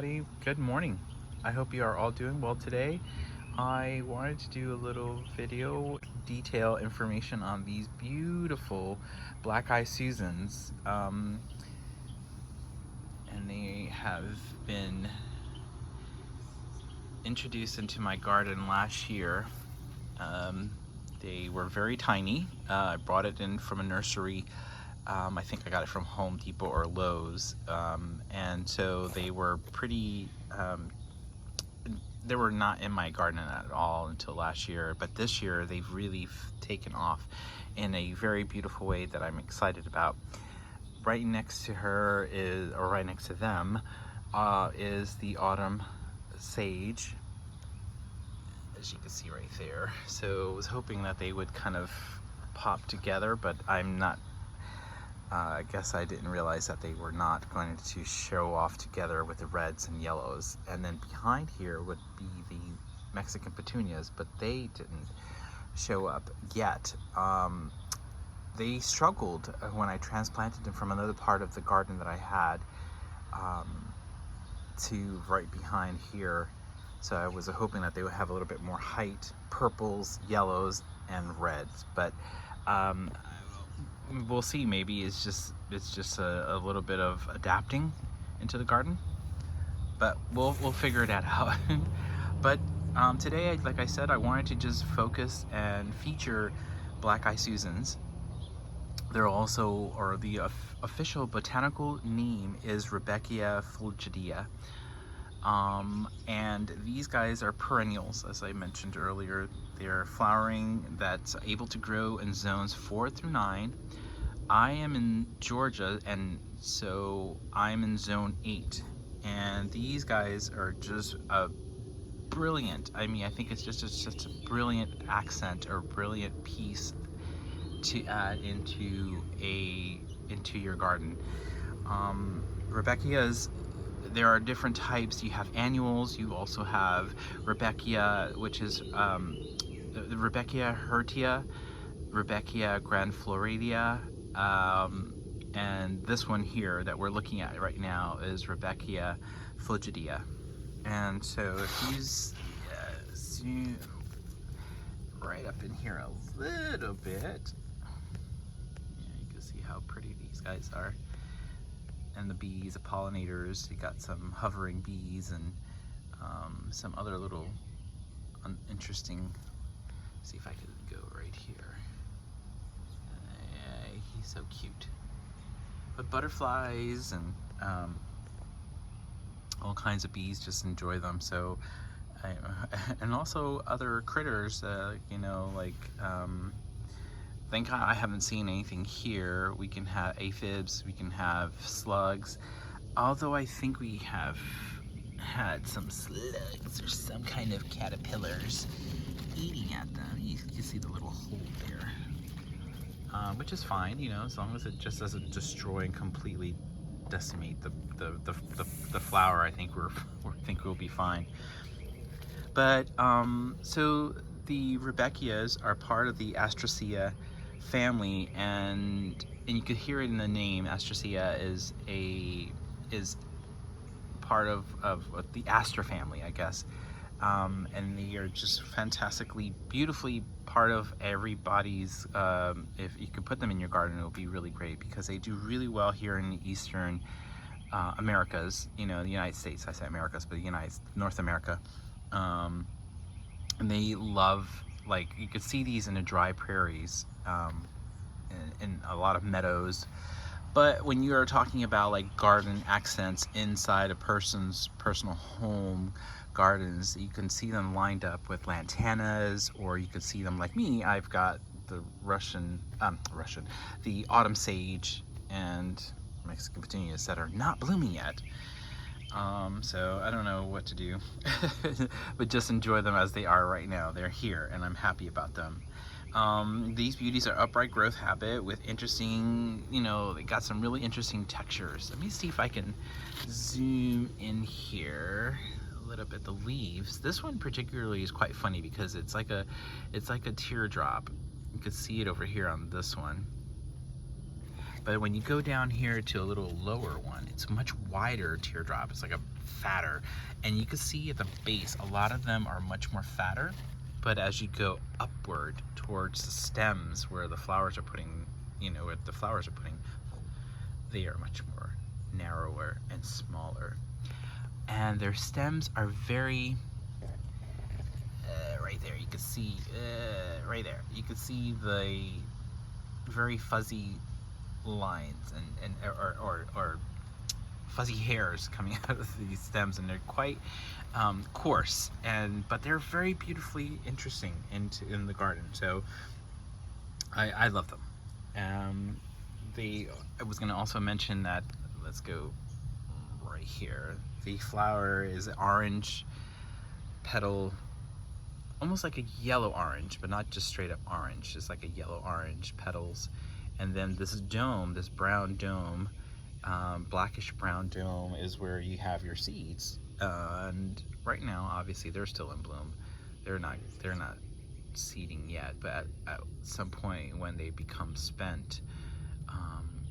everybody. Good morning. I hope you are all doing well today. I wanted to do a little video detail information on these beautiful black eye Susans. And they have been introduced into my garden last year. They were very tiny. I brought it in from a nursery. I think I got it from Home Depot or Lowe's, and so they were pretty, they were not in my garden at all until last year, but this year they've really taken off in a very beautiful way that I'm excited about. Right next to her is, or right next to them, is the autumn sage, as you can see right there. So I was hoping that they would kind of pop together, but I'm not, I guess I didn't realize that they were not going to show off together with the reds and yellows. And then behind here would be the Mexican petunias, but they didn't show up yet. They struggled when I transplanted them from another part of the garden that I had to right behind here. So I was hoping that they would have a little bit more height, purples, yellows, and reds. But we'll see. Maybe it's just a little bit of adapting into the garden. But we'll figure that out. But today, like I said, I wanted to just focus and feature black eye Susans. They're also, or the official botanical name is Rudbeckia Fulgida. And these guys are perennials, as I mentioned earlier. They're flowering that's able to grow in zones 4 through 9. I am in Georgia, and so I'm in zone 8. And these guys are just brilliant. I mean, I think it's just a brilliant accent or brilliant piece to add into your garden. Rudbeckias, there are different types. You have annuals. You also have Rudbeckia, which is the Rudbeckia hirtea, Rudbeckia grandiflorida, and this one here that we're looking at right now is Rudbeckia Fulgida. And so if you zoom right up in here a little bit, you can see how pretty these guys are. And the bees, the pollinators, you got some hovering bees and some other little interesting, see if I can go right here. He's so cute. But butterflies and all kinds of bees just enjoy them. So, and also other critters, you know, like, thank God I haven't seen anything here. We can have aphids, we can have slugs, although I think we have had some slugs or some kind of caterpillars eating at them. You can see the little hole there, which is fine, you know, as long as it just doesn't destroy and completely decimate the flower. I think we'll be fine. But so the Rudbeckias are part of the Astraceae family, and you could hear it in the name. Astraceae is part of the Aster family, I guess. And they are just fantastically, beautifully part of everybody's, if you could put them in your garden, it would be really great, because they do really well here in the Eastern Americas, you know, the United States. I say Americas, but North America. And they love, like, you could see these in the dry prairies, in a lot of meadows. But when you are talking about like garden accents inside a person's personal home gardens, you can see them lined up with lantanas, or you could see them like me. I've got the the autumn sage and Mexican petunias that are not blooming yet. So I don't know what to do, but just enjoy them as they are right now. They're here, and I'm happy about them. These beauties are upright growth habit with interesting, you know, they got some really interesting textures. Let me see if I can zoom in here a little bit. The leaves, this one particularly is quite funny because it's like a teardrop. You can see it over here on this one. But when you go down here to a little lower one, it's much wider teardrop. It's like a fatter. And you can see at the base, a lot of them are much more fatter. But as you go upward towards the stems where the flowers are putting, you know, where the flowers are putting, they are much more narrower and smaller. And their stems are very, right there, you can see, right there, you can see the very fuzzy lines or fuzzy hairs coming out of these stems, and they're quite coarse, but they're very beautifully interesting in the garden. So I love them. I was going to also mention that, let's go right here. The flower is orange petal, almost like a yellow orange, but not just straight up orange, just like a yellow orange petals. And then this dome, this brown dome, blackish brown dome, is where you have your seeds. And right now, obviously, they're still in bloom. They're not seeding yet, but at some point when they become spent,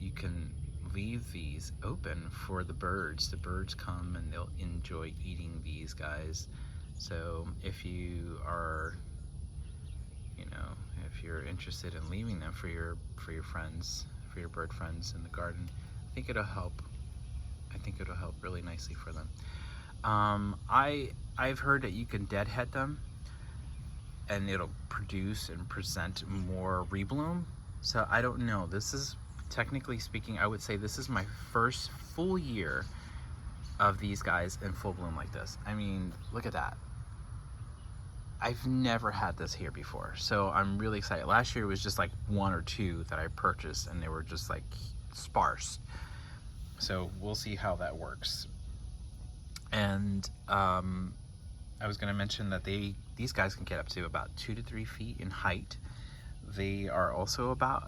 you can leave these open for the birds. The birds come and they'll enjoy eating these guys. So if you are, you know, if you're interested in leaving them for your friends, for your bird friends in the garden, I think it'll help. I think it'll help really nicely for them. I've heard that you can deadhead them and it'll produce and present more rebloom. So I don't know. This is, technically speaking, I would say this is my first full year of these guys in full bloom like this. I mean, look at that. I've never had this here before, so I'm really excited. Last year was just like 1 or 2 that I purchased, and they were just like sparse. So we'll see how that works. And I was going to mention that these guys can get up to about 2 to 3 feet in height. They are also about,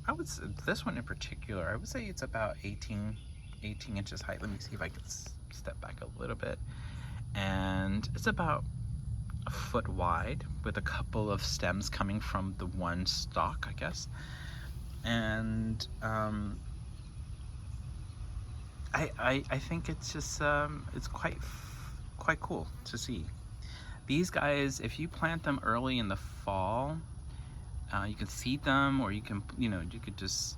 I would say, this one in particular, I would say it's about 18 inches height. Let me see if I can step back a little bit. And it's about a foot wide with a couple of stems coming from the one stalk, I guess. And I think it's just it's quite cool to see. These guys, if you plant them early in the fall, you can seed them, or you can, you know, you could just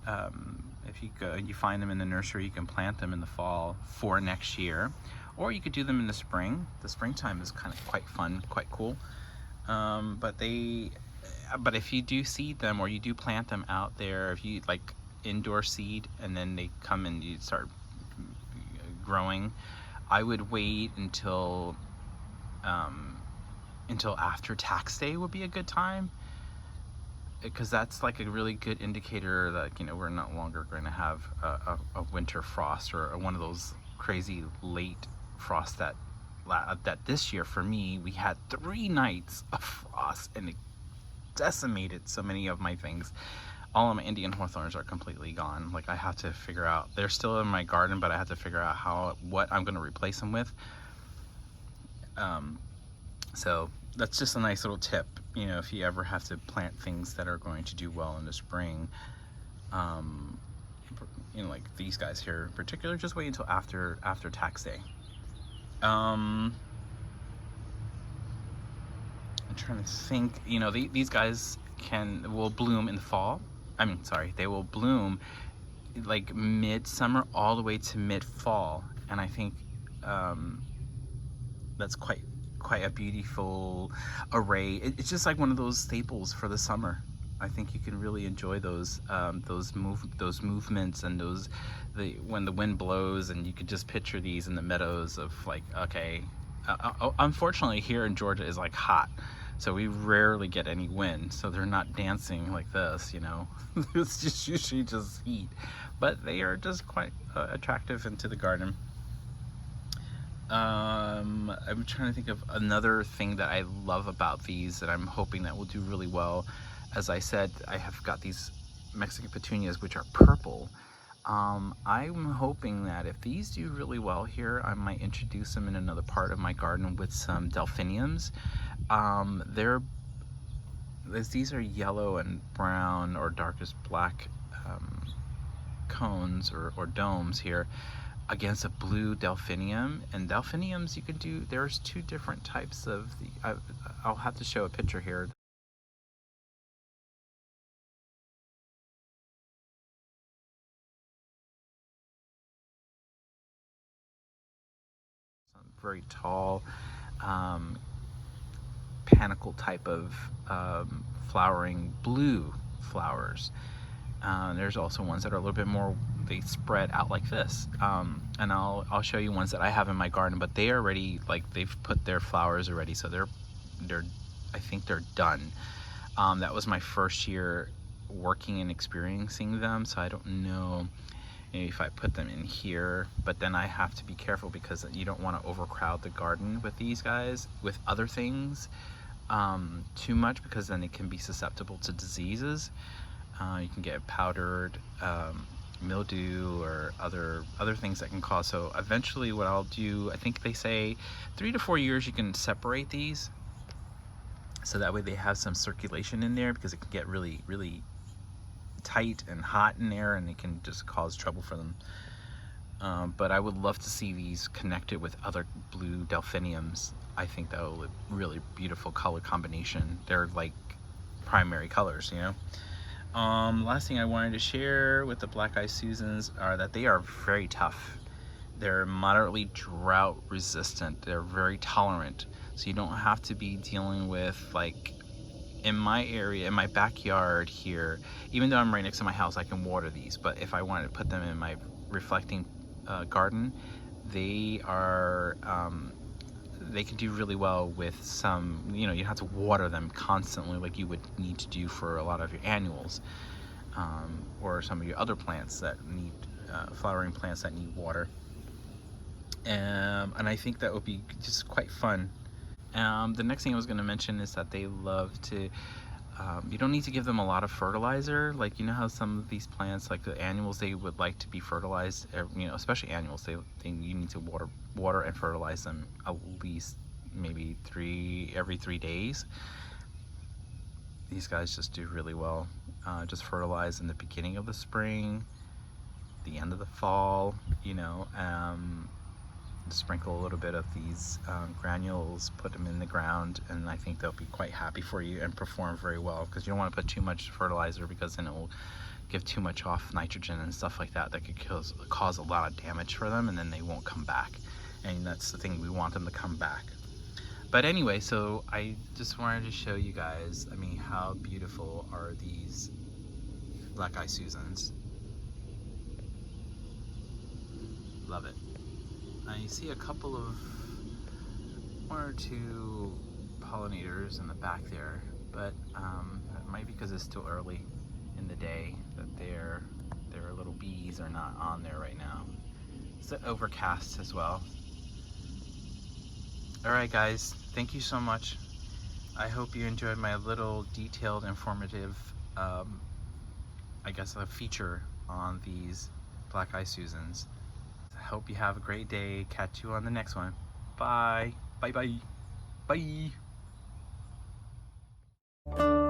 if you go and you find them in the nursery, you can plant them in the fall for next year. Or you could do them in the spring. The springtime is kind of quite fun, quite cool. But if you do seed them, or you do plant them out there, if you like indoor seed and then they come and you start growing, I would wait until after tax day would be a good time, because that's like a really good indicator that, you know, we're no longer going to have a winter frost or one of those crazy late frost that this year, for me, we had 3 nights of frost and it decimated so many of my things. All of my Indian hawthorns are completely gone. Like, I have to figure out, they're still in my garden, but I have to figure out what I'm going to replace them with. So that's just a nice little tip, you know, if you ever have to plant things that are going to do well in the spring. You know, like these guys here in particular, just wait until after tax day. I'm trying to think, you know, these guys will bloom in the fall. I mean, sorry, they will bloom like midsummer all the way to mid-fall, and I think that's quite a beautiful array. It's just like one of those staples for the summer. I think you can really enjoy those movements and when the wind blows, and you could just picture these in the meadows of like, okay, unfortunately here in Georgia is like hot, so we rarely get any wind, so they're not dancing like this, you know. It's just usually just heat, but they are just quite attractive into the garden. I'm trying to think of another thing that I love about these that I'm hoping that will do really well. As I said, I have got these Mexican petunias, which are purple. I'm hoping that if these do really well here, I might introduce them in another part of my garden with some delphiniums. These are yellow and brown or darkest black cones or domes here against a blue delphinium. And delphiniums you can do, there's two different types of I'll have to show a picture here. Some very tall panicle type of flowering blue flowers. There's also ones that are a little bit more, they spread out like this. And I'll show you ones that I have in my garden, but they are already, like, they've put their flowers already, so they're I think they're done. That was my first year working and experiencing them, so I don't know maybe if I put them in here, but then I have to be careful because you don't want to overcrowd the garden with these guys, with other things too much, because then it can be susceptible to diseases. You can get powdered mildew or other things that can cause. So eventually what I'll do, I think they say 3 to 4 years you can separate these, so that way they have some circulation in there, because it can get really tight and hot in there and it can just cause trouble for them. But I would love to see these connected with other blue delphiniums. I think that will look really beautiful color combination. They're like primary colors, you know. Last thing I wanted to share with the Black Eyed Susans are that they are very tough. They're moderately drought resistant. They're very tolerant. So you don't have to be dealing with, like, in my area, in my backyard here, even though I'm right next to my house, I can water these. But if I wanted to put them in my reflecting garden, they are, they can do really well with some, you know, you have to water them constantly like you would need to do for a lot of your annuals, or some of your other plants that need, flowering plants that need water. And I think that would be just quite fun. The next thing I was going to mention is that they love to, you don't need to give them a lot of fertilizer. Like, you know how some of these plants, like the annuals, they would like to be fertilized, you know, especially annuals, you need to water and fertilize them at least maybe every 3 days. These guys just do really well. Just fertilize in the beginning of the spring, the end of the fall, you know, sprinkle a little bit of these granules, put them in the ground, and I think they'll be quite happy for you and perform very well, because you don't want to put too much fertilizer, because then it will give too much off nitrogen and stuff like that could cause a lot of damage for them, and then they won't come back. And that's the thing, we want them to come back. But anyway, so I just wanted to show you guys, I mean, how beautiful are these Black Eyed Susans. Love it. I see a couple of, 1 or 2 pollinators in the back there, but it might be because it's still early in the day that their little bees are not on there right now. It's overcast as well. Alright guys, thank you so much. I hope you enjoyed my little detailed, informative, I guess, a feature on these Black Eyed Susans. I hope you have a great day. Catch you on the next one. Bye. Bye bye. Bye.